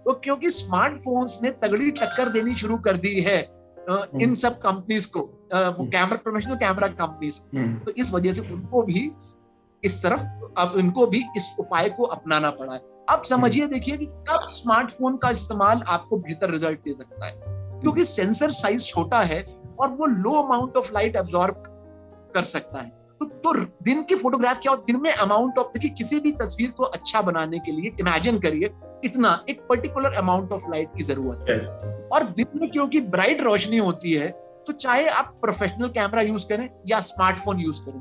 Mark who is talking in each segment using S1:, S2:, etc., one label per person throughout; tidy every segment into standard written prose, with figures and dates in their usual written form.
S1: तो क्योंकि स्मार्टफोन्स ने तगड़ी टक्कर देनी शुरू कर दी है इन सब कंपनीज को, वो कैमरा, प्रोफेशनल कैमरा कंपनीज, तो इस वजह से उनको भी इस तरफ, अब इनको भी इस उपाय को अपनाना पड़ा है। अब समझिए, देखिए कि कब स्मार्टफोन का इस्तेमाल आपको बेहतर रिजल्ट दे सकता है, क्योंकि सेंसर साइज छोटा है और वो लो अमाउंट ऑफ लाइट एब्जॉर्ब कर सकता है। तो दिन की फोटोग्राफ क्या होती है, दिन में अमाउंट ऑफ, देखिए किसी भी तस्वीर को अच्छा बनाने के लिए इमेजिन करिए इतना एक पर्टिकुलर अमाउंट ऑफ लाइट की जरूरत है, और दिन में क्योंकि ब्राइट रोशनी होती है, तो चाहे आप प्रोफेशनल कैमरा यूज करें या स्मार्टफोन यूज करें,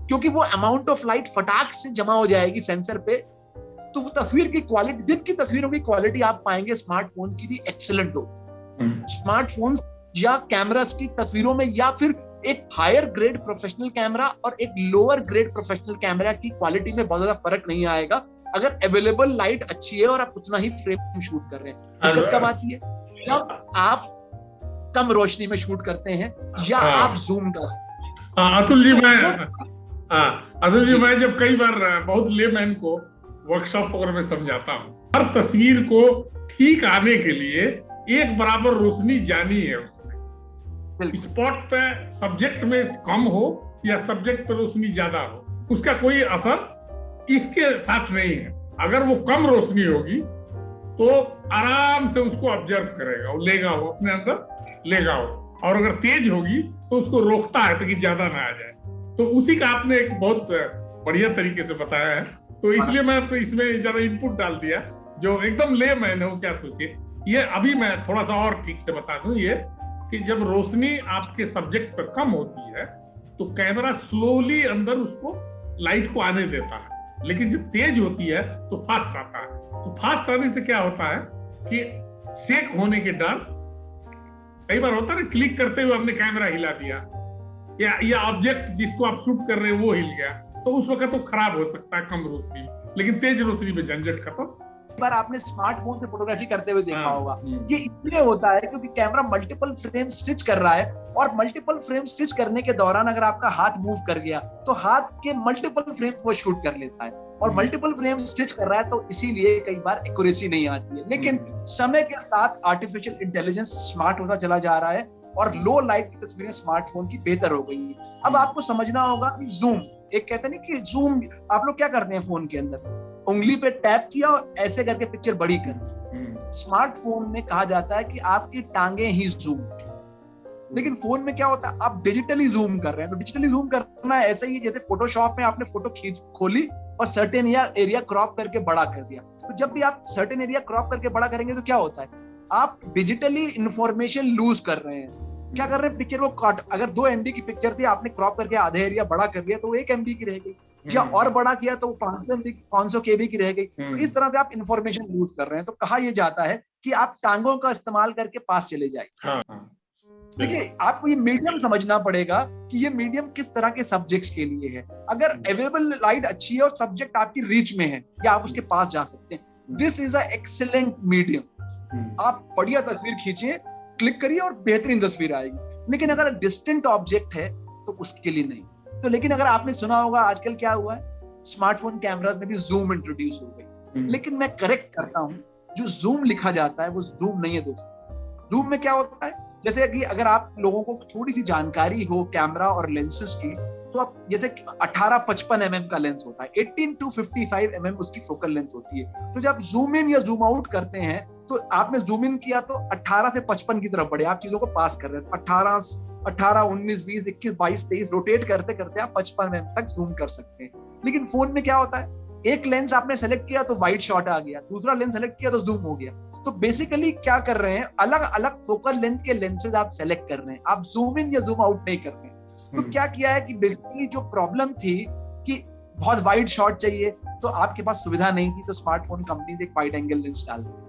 S1: क्योंकि वो अमाउंट ऑफ लाइट फटाक से जमा हो जाएगी सेंसर पे, तो वो तस्वीर की क्वालिटी, दिन की तस्वीरों की क्वालिटी आप पाएंगे स्मार्टफोन की भी एक्सीलेंट हो। स्मार्टफोन या कैमरास की तस्वीरों में, या फिर एक हायर ग्रेड प्रोफेशनल कैमरा और एक लोअर ग्रेड प्रोफेशनल कैमरा की क्वालिटी में बहुत ज्यादा फर्क नहीं आएगा, अगर अवेलेबल लाइट अच्छी है और आप उतना ही फ्रेम शूट कर रहे हैं। दिक्कत कब आती है, जब आप कम रोशनी में शूट करते हैं या आप जूम कर।
S2: अतुल जी, मैं जब कई बार बहुत लेमैन को वर्कशॉप वगैरह में समझाता हूँ, हर तस्वीर को ठीक आने के लिए एक बराबर रोशनी जानी है उसमें, स्पॉट पे सब्जेक्ट में कम हो या सब्जेक्ट पे रोशनी ज्यादा हो, उसका कोई असर इसके साथ नहीं है। अगर वो कम रोशनी होगी तो आराम से उसको ऑब्जर्व करेगा, वो लेगा, वो अपने अंदर लेगा वो, और अगर तेज होगी तो उसको रोकता है ताकि ज्यादा ना आ जाए। तो उसी का आपने एक बहुत बढ़िया तरीके से बताया है, तो इसलिए मैं तो इसमें जरा इनपुट डाल दिया। जो एकदम लेमैन है वो क्या सोचे, ये अभी मैं थोड़ा सा और ठीक से बता दूं, ये कि जब रोशनी आपके सब्जेक्ट पर कम होती है तो कैमरा स्लोली अंदर उसको लाइट को आने देता है, लेकिन जब तेज होती है तो फास्ट आता है। तो फास्ट आने से क्या होता है कि शेक होने के डर, कई बार होता है ना, क्लिक करते हुए आपने कैमरा हिला दिया या ऑब्जेक्ट जिसको आप शूट कर रहे हैं वो हिल गया, तो उस वक्त तो खराब हो सकता है कम रोशनी, लेकिन तेज रोशनी में झंझट खत्म।
S1: बार आपने स्मार्टफोन से फोटोग्राफी करते हुए देखा होगा, ये इसलिए होता है क्योंकि कैमरा मल्टीपल फ्रेम स्टिच कर रहा है, और मल्टीपल फ्रेम स्टिच करने के दौरान अगर आपका हाथ मूव कर गया तो हाथ के मल्टीपल फ्रेम वो शूट कर लेता है, और मल्टीपल फ्रेम स्टिच कर रहा है तो इसीलिए कई बार एक्यूरेसी नहीं आती है। लेकिन समय के साथ आर्टिफिशियल इंटेलिजेंस स्मार्ट होता चला जा रहा है और लो लाइट की तस्वीरें स्मार्टफोन की बेहतर हो गई है। अब आपको समझना होगा कि जूम, एक कहते हैं कि जूम, आप लोग क्या करते हैं फोन के अंदर, उंगली पे टैप किया और ऐसे करके पिक्चर बड़ी कर। स्मार्टफोन में कहा जाता है कि आपकी टांगे ही जूम, लेकिन फोन में क्या होता है, आप डिजिटली जूम कर रहे हैं। तो डिजिटली जूम करना ऐसा ही जैसे फोटोशॉप में आपने फोटो खोली और सर्टेन एरिया क्रॉप करके बड़ा कर दिया। तो जब भी आप सर्टेन एरिया क्रॉप करके बड़ा करेंगे तो क्या होता है, आप डिजिटली इंफॉर्मेशन लूज कर रहे हैं। क्या कर रहे हैं, पिक्चर को काट, अगर 2 MB की पिक्चर थी, आपने क्रॉप करके आधे एरिया बड़ा कर दिया तो वो 1 MB की रह गई, या और बड़ा किया तो 500 KB की रह गई। तो इस तरह से आप इंफॉर्मेशन लूज कर रहे हैं। तो कहा यह जाता है कि आप टांगों का इस्तेमाल करके पास चले जाइए। देखिए, आपको ये मीडियम समझना पड़ेगा कि ये मीडियम किस तरह के सब्जेक्ट्स के लिए है। अगर अवेलेबल लाइट अच्छी है और सब्जेक्ट आपकी रीच में है या आप उसके पास जा सकते हैं, this is a excellent medium. आप बढ़िया तस्वीर खींचिए, क्लिक करिए और बेहतरीन तस्वीर आएगी। लेकिन अगर डिस्टेंट ऑब्जेक्ट है तो उसके लिए नहीं। तो लेकिन अगर आपने सुना होगा आजकल क्या हुआ है, स्मार्टफोन कैमरास में भी जूम इंट्रोड्यूस हो गई। लेकिन मैं करेक्ट करता हूं, जो जूम लिखा जाता है वो जूम नहीं है दोस्तों। जूम में क्या होता है, जैसे कि अगर आप लोगों को थोड़ी सी जानकारी हो कैमरा और लेंसेज की, तो आप जैसे 18-55 mm का लेंस होता है, 18 to 55 mm उसकी फोकल लेंथ होती है। तो जब जूम इन या जूम आउट करते हैं तो आपने जूम इन किया तो 18 से 55 की तरफ बढ़े, आप चीजों को पास कर रहे हैं। 18, 19, 20, 21, 22, 23 रोटेट करते करते आप 55 mm तक जूम कर सकते हैं। लेकिन फोन में क्या होता है, एक लेंस आपने सेलेक्ट किया तो वाइड शॉट आ गया, दूसरा लेंस सेलेक्ट किया तो जूम हो गया। तो बेसिकली क्या कर रहे हैं, अलग अलग फोकल लेंथ के लेंसेज आप सेलेक्ट कर रहे हैं, आप जूम इन या जूम आउट नहीं कर रहे हैं। तो क्या किया है कि बेसिकली जो प्रॉब्लम थी कि बहुत वाइड शॉट चाहिए तो आपके पास सुविधा नहीं थी, तो स्मार्टफोन कंपनी ने एक वाइड एंगल लेंस डाल दिया।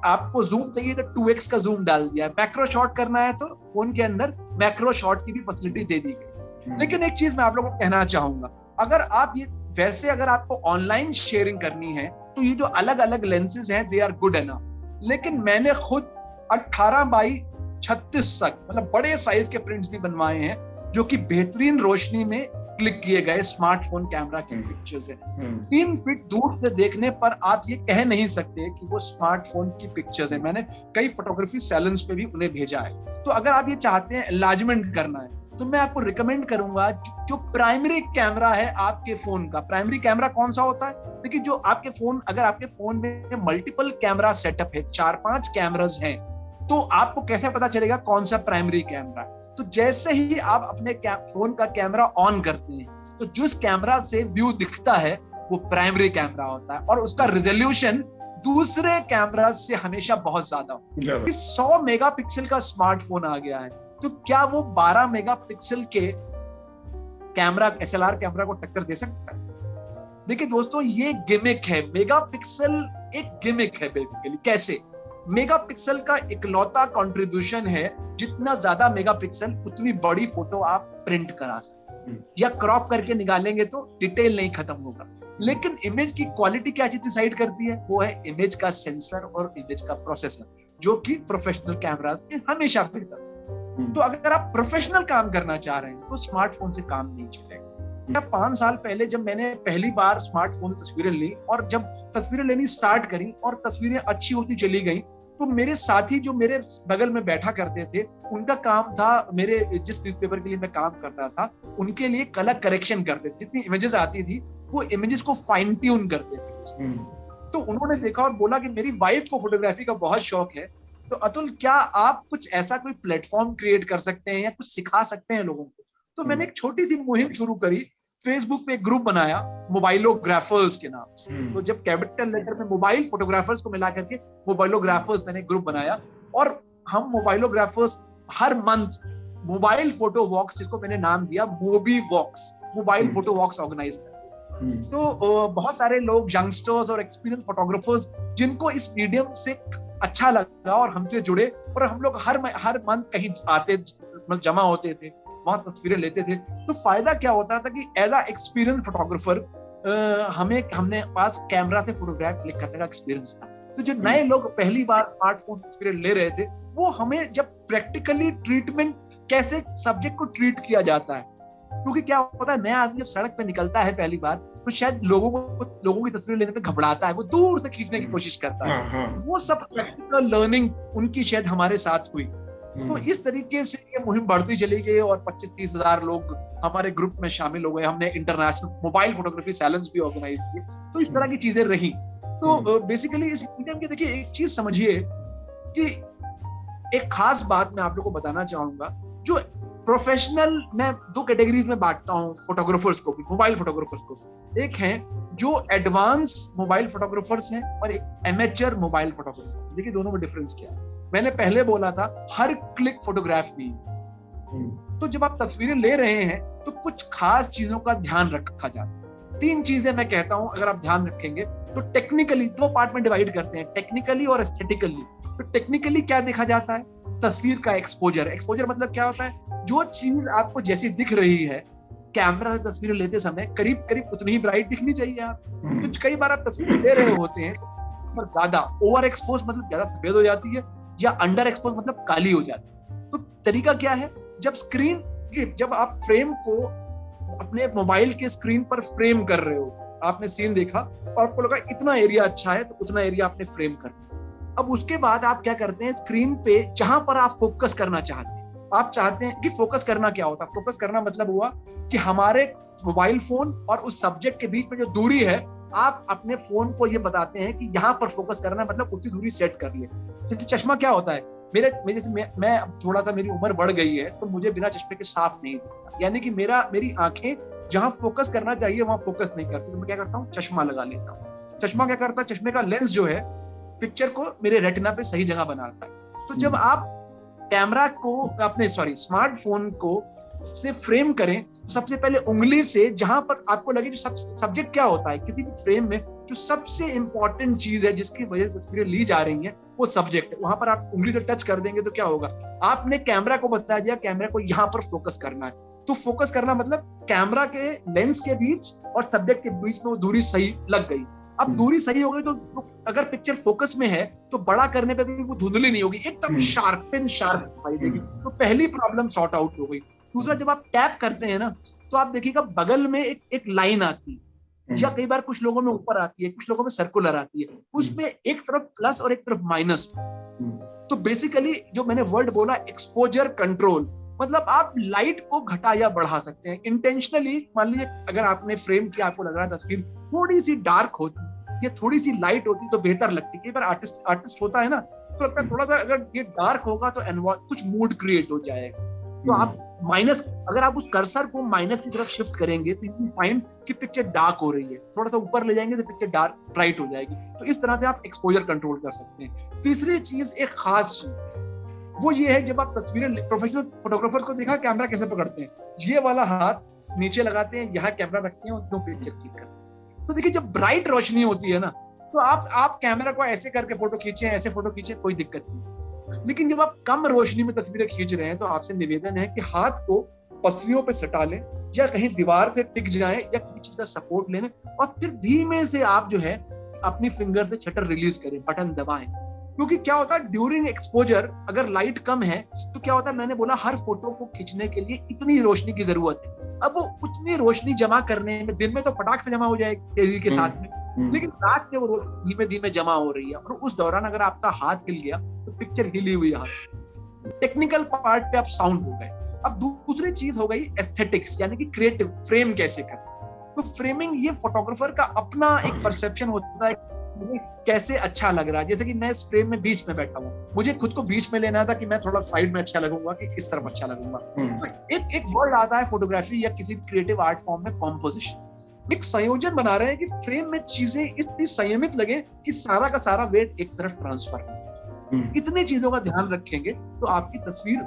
S1: आपको जूम चाहिए तो 2x का जूम डाल दिया। मैक्रो शॉट करना है तो फोन के अंदर मैक्रो शॉट की भी फैसिलिटी दे दी गई। लेकिन एक चीज मैं आप लोगों को कहना चाहूंगा, अगर आप ये वैसे अगर आपको ऑनलाइन शेयरिंग करनी है तो ये जो अलग अलग लेंसेज हैं दे आर गुड एनफ। लेकिन मैंने खुद 18x36 तक मतलब बड़े साइज के प्रिंट्स भी बनवाए हैं जो कि बेहतरीन रोशनी में क्लिक किए गए स्मार्टफोन कैमरा की पिक्चर्स है। 3 फीट दूर से देखने पर आप ये कह नहीं सकते कि वो स्मार्टफोन की पिक्चर्स है। मैंने कई फोटोग्राफी सैलून्स पे भी उन्हें भेजा है। तो अगर आप ये चाहते हैं एनलार्जमेंट करना है तो मैं आपको रिकमेंड करूंगा जो प्राइमरी कैमरा है आपके फोन का। प्राइमरी कैमरा कौन सा होता है? देखिए, जो आपके फोन, अगर आपके फोन में मल्टीपल कैमरा सेटअप है, 4-5 कैमरास हैं, तो आपको कैसे पता चलेगा कौन सा प्राइमरी कैमरा है? तो जैसे ही आप अपने फोन का कैमरा ऑन करते हैं तो जिस कैमरा से व्यू दिखता है वो प्राइमरी कैमरा होता है और उसका रिजोल्यूशन दूसरे कैमरा से हमेशा बहुत ज्यादा होता है। 100 मेगापिक्सल का स्मार्टफोन आ गया है, तो क्या वो 12 मेगापिक्सल के कैमरा, SLR कैमरा को टक्कर दे सकता है? देखिए दोस्तों, ये गिमिक है। मेगापिक्सल एक गिमिक है बेसिकली। कैसे? मेगापिक्सल का इकलौता कंट्रीब्यूशन है, जितना ज्यादा मेगापिक्सल उतनी बड़ी फोटो आप प्रिंट करा सकते हैं, या क्रॉप करके निकालेंगे तो डिटेल नहीं खत्म होगा। लेकिन इमेज की क्वालिटी क्या चीज डिसाइड करती है? वो है इमेज का सेंसर और इमेज का प्रोसेसर, जो कि प्रोफेशनल कैमरास में हमेशा बेहतर। तो अगर आप प्रोफेशनल काम करना चाह रहे हैं तो स्मार्टफोन से काम नहीं चलेगा। 5 साल पहले जब मैंने पहली बार स्मार्टफोन से तस्वीरें ली और जब तस्वीरें लेनी स्टार्ट करी और तस्वीरें अच्छी होती चली गई, तो मेरे साथी जो मेरे बगल में बैठा करते थे, उनका काम था, मेरे जिस न्यूज़पेपर के लिए मैं काम करता था, उनके लिए कलर करेक्शन करते थे। जितनी इमेजेस आती थी वो इमेजेस को फाइन ट्यून करते थे। तो उन्होंने देखा और बोला कि मेरी वाइफ को फोटोग्राफी का बहुत शौक है, तो अतुल क्या आप कुछ ऐसा कोई प्लेटफॉर्म क्रिएट कर सकते हैं या कुछ सिखा सकते हैं लोगों को? तो मैंने एक छोटी सी मुहिम शुरू करी। फेसबुक पे एक ग्रुप बनाया मोबाइलोग्राफर्स के नाम से। तो जब कैपिटल लेटर में मोबाइल फोटोग्राफर्स को मिला करके मोबाइलोग्राफर्स मैंने ग्रुप बनाया, और हम मोबाइलोग्राफर्स हर मंथ मोबाइल फोटो वॉक्स, जिसको मैंने नाम दिया मोबी वॉक्स, मोबाइल फोटो वॉक्स ऑर्गेनाइज करते हैं। तो बहुत सारे लोग, यंगस्टर्स और एक्सपीरियंस फोटोग्राफर्स, जिनको इस मीडियम से अच्छा लगा और हमसे जुड़े, और हम लोग हर मंथ कहीं आते, मतलब जमा होते थे, वहां तस्वीरें लेते थे। तो फायदा क्या होता था कि एज अ एक्सपीरियंस फोटोग्राफर हमने पास कैमरा से फोटोग्राफ क्लिक करने का एक्सपीरियंस था। तो जो नए लोग पहली बार स्मार्टफोन तस्वीरें ले रहे थे, वो हमें जब प्रैक्टिकली ट्रीटमेंट, कैसे सब्जेक्ट को ट्रीट किया जाता है, क्योंकि क्या होता है, नया आदमी जब सड़क पे निकलता है पहली बार, तो शायद लोगों की तस्वीर लेने पे घबराता है, वो दूर से खींचने की कोशिश करता है। वो सब प्रैक्टिकल लर्निंग उनकी शायद हमारे साथ हुई। तो इस तरीके से ये मुहिम बढ़ती चली गई और 25-30 हजार लोग हमारे ग्रुप में शामिल हो गए। हमने इंटरनेशनल मोबाइल फोटोग्राफी सैलून्स भी ऑर्गेनाइज किए। तो इस तरह की चीजें रही। तो बेसिकली इस मीडियम की, देखिए, एक चीज समझिए कि एक खास बात मैं आप लोगों को बताना चाहूंगा। जो प्रोफेशनल, मैं 2 कैटेगरीज में बांटता हूँ फोटोग्राफर्स को भी, मोबाइल फोटोग्राफर्स को। एक है जो एडवांस मोबाइल फोटोग्राफर्स हैं और एक एमेचर मोबाइल फोटोग्राफर्स। देखिए दोनों में डिफरेंस क्या है। मैंने पहले बोला था हर क्लिक फोटोग्राफ नहीं। तो जब आप तस्वीरें ले रहे हैं तो कुछ खास चीजों का ध्यान रखा जाता है। 3 चीजें मैं कहता हूं, अगर आप ध्यान रखेंगे तो टेक्निकली 2 पार्ट में डिवाइड करते हैं, टेक्निकली और एस्थेटिकली। तो टेक्निकली क्या देखा जाता है? तस्वीर का एक्सपोजर। एक्सपोजर मतलब क्या होता है? जो चीज आपको जैसी दिख रही है, कैमरा से तस्वीरें लेते समय करीब करीब उतनी ही ब्राइट दिखनी चाहिए आप। तो कई बार आप तस्वीरें ले रहे होते हैं पर ज्यादा ओवर एक्सपोज, मतलब ज्यादा सफेद हो जाती है, या अंडर एक्सपोज मतलब काली हो जाती है। तो तरीका क्या है? जब आप फ्रेम को अपने मोबाइल के स्क्रीन पर फ्रेम कर रहे हो, आपने सीन देखा और आपको लगा इतना एरिया अच्छा है, तो उतना एरिया आपने फ्रेम कर लिया। अब उसके बाद आप क्या करते हैं? स्क्रीन पे जहां पर आप फोकस करना चाहते हैं, आप चाहते हैं कि फोकस करना क्या होता है? फोकस करना मतलब हुआ कि हमारे मोबाइल फोन और उस सब्जेक्ट के बीच में जो दूरी है, आप अपने फोन को ये बताते हैं कि यहाँ पर फोकस करना है, मतलब उतनी दूरी सेट कर लिए। जैसे चश्मा क्या होता है, मैं अब थोड़ा सा, मेरी उम्र बढ़ गई है तो मुझे बिना चश्मे के साफ नहीं दिखता, यानी कि मेरी आंखें जहां फोकस करना चाहिए वहां फोकस नहीं करती। तो मैं क्या करता हूँ? चश्मा लगा लेता हूँ। चश्मा क्या करता है? चश्मे का लेंस जो है पिक्चर को मेरे रेटिना पे सही जगह बनाता है। तो जब आप कैमरा को अपने स्मार्टफोन को से फ्रेम करें, तो सबसे पहले उंगली से, जहां पर आपको लगे कि सब्जेक्ट क्या होता है किसी भी फ्रेम में, जो सबसे इंपॉर्टेंट चीज है जिसकी वजह से तस्वीरें ली जा रही हैं, वो सब्जेक्ट है। वहां पर आप उंगली से टच कर देंगे तो क्या होगा? आपने कैमरा को बता दिया कैमरा को यहाँ पर फोकस करना है। तो फोकस करना मतलब कैमरा के लेंस के बीच और सब्जेक्ट के बीच में वो दूरी सही लग गई। अब दूरी सही हो गई तो अगर पिक्चर फोकस में है तो बड़ा करने पे भी वो धुंधली नहीं होगी, एकदम शार्प दिखाई देगी। तो पहली प्रॉब्लम सॉर्ट आउट हो गई। दूसरा, जब आप टैप करते हैं ना, तो आप देखिएगा बगल में एक लाइन आती है, या कई बार कुछ लोगों में ऊपर आती है, कुछ लोगों में सर्कुलर आती है, उसमें एक तरफ प्लस और एक तरफ माइनस। तो बेसिकली जो मैंने वर्ड बोला एक्सपोजर कंट्रोल, मतलब आप लाइट को घटा या बढ़ा सकते हैं इंटेंशनली। मान लीजिए अगर आपने फ्रेम किया, आपको लग रहा है तस्वीर थोड़ी सी डार्क होती या थोड़ी सी लाइट होती तो बेहतर लगती। कई बार आर्टिस्ट होता है ना, तो लगता है थोड़ा सा अगर ये डार्क होगा तो कुछ मूड क्रिएट हो जाएगा। तो आप माइनस, अगर आप उस कर्सर को माइनस की तरफ शिफ्ट करेंगे तो यू फाइंड कि पिक्चर डार्क हो रही है, थोड़ा सा ऊपर ले जाएंगे तो पिक्चर डार्क ब्राइट हो जाएगी। तो इस तरह से आप एक्सपोजर कंट्रोल कर सकते हैं। तीसरी चीज एक खास चीज वो ये है, जब आप तस्वीरें, प्रोफेशनल फोटोग्राफर्स को देखा कैमरा कैसे पकड़ते हैं, ये वाला हाथ नीचे लगाते हैं, यहाँ कैमरा रखते हैं और दो पिक्चर क्लिक करते हैं। तो देखिए जब ब्राइट रोशनी होती है ना, तो आप कैमरा को ऐसे करके फोटो खींचे, ऐसे फोटो खींचे, कोई दिक्कत नहीं। लेकिन जब आप कम रोशनी में तस्वीरें खींच रहे हैं तो आपसे निवेदन है कि हाथ को पसलियों पे सटा लें या कहीं दीवार पे टिक जाएं या किसी चीज का सपोर्ट लें और फिर धीमे से आप जो है अपनी फिंगर से शटर रिलीज करें, बटन दबाएं। क्योंकि क्या होता है ड्यूरिंग एक्सपोजर अगर लाइट कम है तो क्या होता है, मैंने बोला हर फोटो को खींचने के लिए इतनी रोशनी की जरूरत है। अब वो उतनी रोशनी जमा करने में, दिन में तो फटाक से जमा हो जाएगी तेजी के साथ में, लेकिन रात में वो धीमे धीमे जमा हो रही है और उस दौरान अगर आपका हाथ हिल गया तो पिक्चर हिली हुई यहाँ से। टेक्निकल पार्ट पे आप साउंड हो गए। अब दूसरी चीज हो गई एस्थेटिक्स, यानी कि क्रिएटिव फ्रेम कैसे करें। तो फ्रेमिंग ये फोटोग्राफर का अपना एक परसेप्शन होता है, मुझे कैसे अच्छा लग रहा है। जैसे कि मैं इस फ्रेम में बीच में बैठा हूँ, मुझे खुद को बीच में लेना था कि मैं थोड़ा साइड में अच्छा लगूंगा कि किस तरफ अच्छा लगूंगा। तो एक वर्ड आता है फोटोग्राफी या किसी क्रिएटिव आर्ट फॉर्म में, कॉम्पोजिशन। एक संयोजन बना रहे हैं कि फ्रेम में चीजें इतनी संयमित लगे कि सारा का सारा वेट एक तरफ ट्रांसफर हो। इतनी चीजों का ध्यान रखेंगे तो आपकी तस्वीर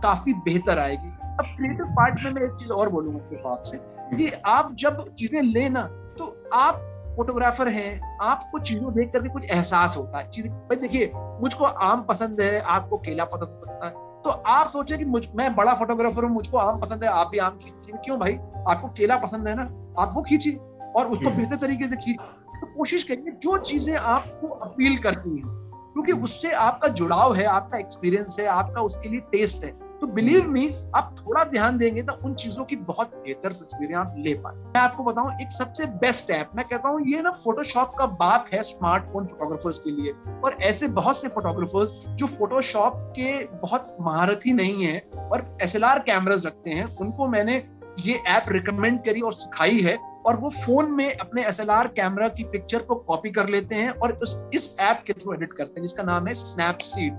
S1: काफी बेहतर आएगी। अब क्रिएटिव पार्ट में मैं एक चीज और बोलूंगा आपसे कि आप जब चीजें लेना तो आप फोटोग्राफर हैं, आपको चीजों देख करके कुछ एहसास होता है। चीज भाई देखिए, मुझको आम पसंद है, आपको केला पसंद होता है, तो आप सोचे कि मैं बड़ा फोटोग्राफर हूँ, मुझको आम पसंद है, आप भी आम खींचिए। क्यों भाई, आपको केला पसंद है ना, आप वो खींचिए और उसको बेहतर तरीके से खींचिए। तो कोशिश करिए जो चीजें आपको अपील करती हैं, क्योंकि उससे आपका जुड़ाव है, आपका एक्सपीरियंस है, आपका उसके लिए टेस्ट है। तो बिलीव मी, आप थोड़ा ध्यान देंगे तो उन चीजों की बहुत बेहतर तस्वीरें आप ले पाए। मैं आपको बताऊं एक सबसे बेस्ट ऐप, मैं कहता हूं ये ना फोटोशॉप का बाप है स्मार्टफोन फोटोग्राफर्स के लिए। और ऐसे बहुत से फोटोग्राफर्स जो फोटोशॉप के बहुत महारथी नहीं है और SLR कैमरास रखते हैं, उनको मैंने ये ऐप रिकमेंड करी और सिखाई है, और वो फोन में अपने SLR कैमरा की पिक्चर को कॉपी कर लेते हैं और इस ऐप के थ्रू एडिट करते हैं, जिसका नाम है स्नैपसीड,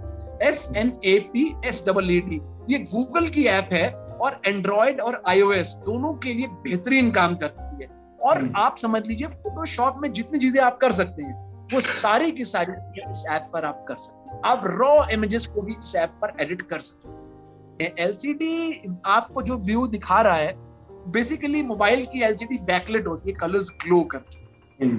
S1: SNAPSEED। ये गूगल की ऐप है और एंड्रॉइड और iOS दोनों के लिए बेहतरीन काम करती है। और आप समझ लीजिए फोटोशॉप में जितनी चीजें आप कर सकते हैं वो सारी की सारी इस ऐप पर आप कर सकते हैं। आप रॉ इमेजेस को भी इस ऐप पर एडिट कर सकते हैं। LCD आपको जो व्यू दिखा रहा है, बेसिकली मोबाइल की LCD बैकलाइट होती है, कलर्स ग्लो करती है।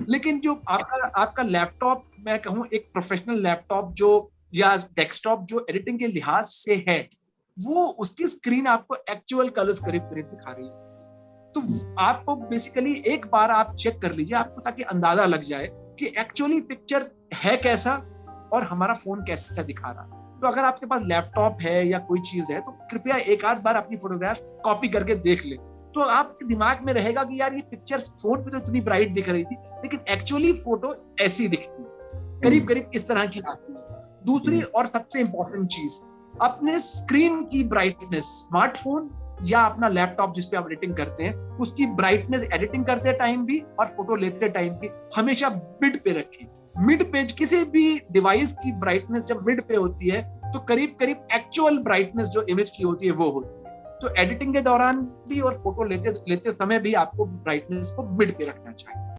S1: लेकिन जो आपका लैपटॉप, मैं कहूँ एक प्रोफेशनल लैपटॉप जो या डेस्कटॉप जो एडिटिंग के लिहाज से है, वो उसकी स्क्रीन आपको एक्चुअल कलर्स करीब करीब दिखा रही है। तो आपको बेसिकली एक बार आप चेक कर लीजिए, आपको ताकि अंदाजा लग जाए कि एक्चुअली पिक्चर है कैसा और हमारा फोन कैसा दिखा रहा है। तो अगर आपके पास लैपटॉप है या कोई चीज है तो कृपया एक आध बार अपनी फोटोग्राफ कॉपी करके देख ले, तो आपके दिमाग में रहेगा कि यार ये पिक्चर फोन पे तो इतनी ब्राइट दिख रही थी, लेकिन एक्चुअली फोटो ऐसी दिखती है, करीब करीब इस तरह की आती है। दूसरी और सबसे इंपॉर्टेंट चीज, अपने स्क्रीन की ब्राइटनेस, स्मार्टफोन या अपना लैपटॉप जिस पे आप एडिटिंग करते हैं, उसकी ब्राइटनेस एडिटिंग करते टाइम भी और फोटो लेते टाइम भी हमेशा मिड पे रखें। मिड पे, किसी भी डिवाइस की ब्राइटनेस जब मिड पे होती है तो करीब करीब एक्चुअल ब्राइटनेस जो इमेज की होती है वो होती है। तो एडिटिंग के दौरान भी और फोटो लेते समय भी आपको ब्राइटनेस को मिड पे रखना चाहिए।